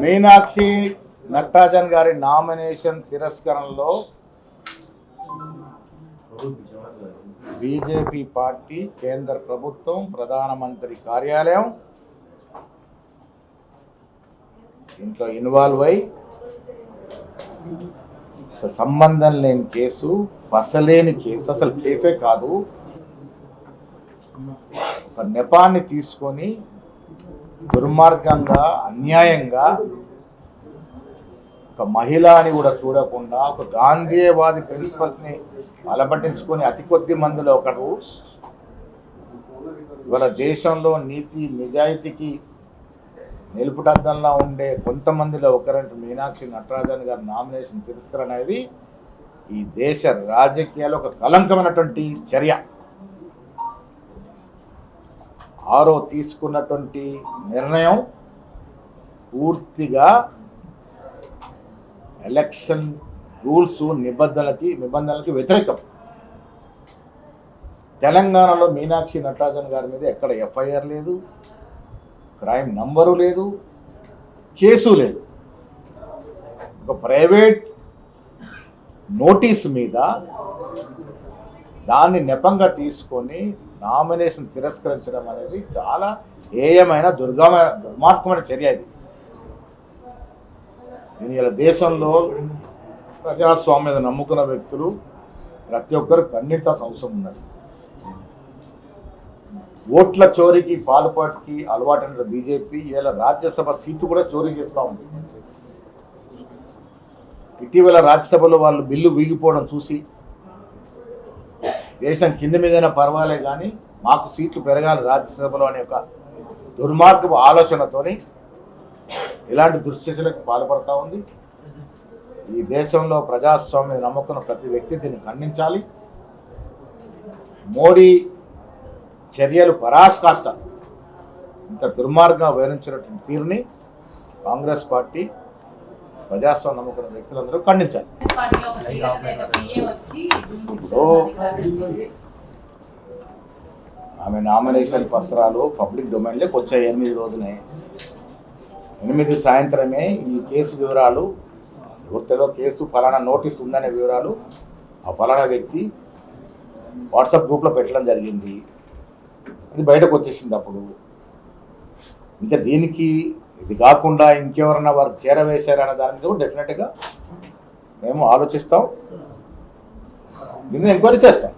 మీనాక్షి నటరాజన్ గారి nomination తిరస్కరణలో BJP party, కేంద్ర ప్రభుత్వం, ప్రధానమంత్రి కార్యాలయం ఇంట్లో ఇన్వాల్వ్ అయి సంబంధం లేని కేసు, పసలేని కేసు, అసలు కేసే కాదు, ఒక నెపాన్ని తీసుకొని దుర్మార్గంగా, అన్యాయంగా ఒక మహిళ అని కూడా చూడకుండా ఒక గాంధీవాది ప్రిన్సిపల్స్ని అలపట్టించుకొని అతి కొద్ది మందిలో ఒకరు ఇవాళ దేశంలో నీతి నిజాయితీకి నిలుపుటద్దంలా ఉండే కొంతమందిలో ఒకరంటే మీనాక్షి నటరాజన్ గారి నామినేషన్ తిరస్కరణ అనేది ఈ దేశ రాజకీయాల్లో ఒక కలంకమైనటువంటి చర్య. ఆరో తీసుకున్నటువంటి నిర్ణయం పూర్తిగా ఎలక్షన్ రూల్స్ నిబంధనలకి వ్యతిరేకం. తెలంగాణలో మీనాక్షి నటరాజన్ గారి మీద ఎక్కడ ఎఫ్ఐఆర్ లేదు, క్రైమ్ నంబరు లేదు, కేసు లేదు. ఒక ప్రైవేట్ నోటీసు మీద దాన్ని నెపంగా తీసుకొని నామినేషన్ తిరస్కరించడం అనేది చాలా హేయమైన దుర్మార్గమైన చర్య. ఇది దీని ఇలా దేశంలో ప్రజాస్వామ్యం నమ్ముకున్న వ్యక్తులు ప్రతి ఒక్కరు ఖండించాల్సిన అవసరం ఉన్నది. ఓట్ల చోరీకి పాల్పాటుకి అలవాటైన బీజేపీ ఇలా రాజ్యసభ సీటు కూడా చోరీ చేస్తూ ఉంది. ఇటీవల రాజ్యసభలో వాళ్ళు బిల్లు వీగిపోవడం చూసి దేశం కింద మీదైనా పర్వాలే కానీ మాకు సీట్లు పెరగాలి రాజ్యసభలో అనే ఒక దుర్మార్గపు ఆలోచనతోని ఇలాంటి దుశ్చర్యలకు పాల్పడతా ఉంది. ఈ దేశంలో ప్రజాస్వామ్యం నమ్ముకున్న ప్రతి వ్యక్తి దీన్ని ఖండించాలి. మోడీ చర్యలు పరాకాష్ట. ఇంత దుర్మార్గంగా వివరించినటువంటి తీరుని కాంగ్రెస్ పార్టీ, ప్రజాస్వామ్యం నమ్ముకున్న వ్యక్తులందరూ ఖండించాలి. ఆమె నామినేషన్ పత్రాలు పబ్లిక్ డొమైన్లోకి వచ్చాయి. 8 రోజునే 8 సాయంత్రమే ఈ కేసు వివరాలు గుర్తులో కేసు ఫలానా నోటీస్ ఉందనే వివరాలు ఆ ఫలానా వ్యక్తి వాట్సాప్ గ్రూప్లో పెట్టడం జరిగింది. అది బయటకు వచ్చేసింది. అప్పుడు ఇంకా దీనికి ఇది కాకుండా ఇంకెవరన్నా వారు చేరవేశారన్న దాని మీద కూడా డెఫినెట్గా మేము ఆలోచిస్తాం, దీన్ని ఎంక్వైరీ చేస్తాం.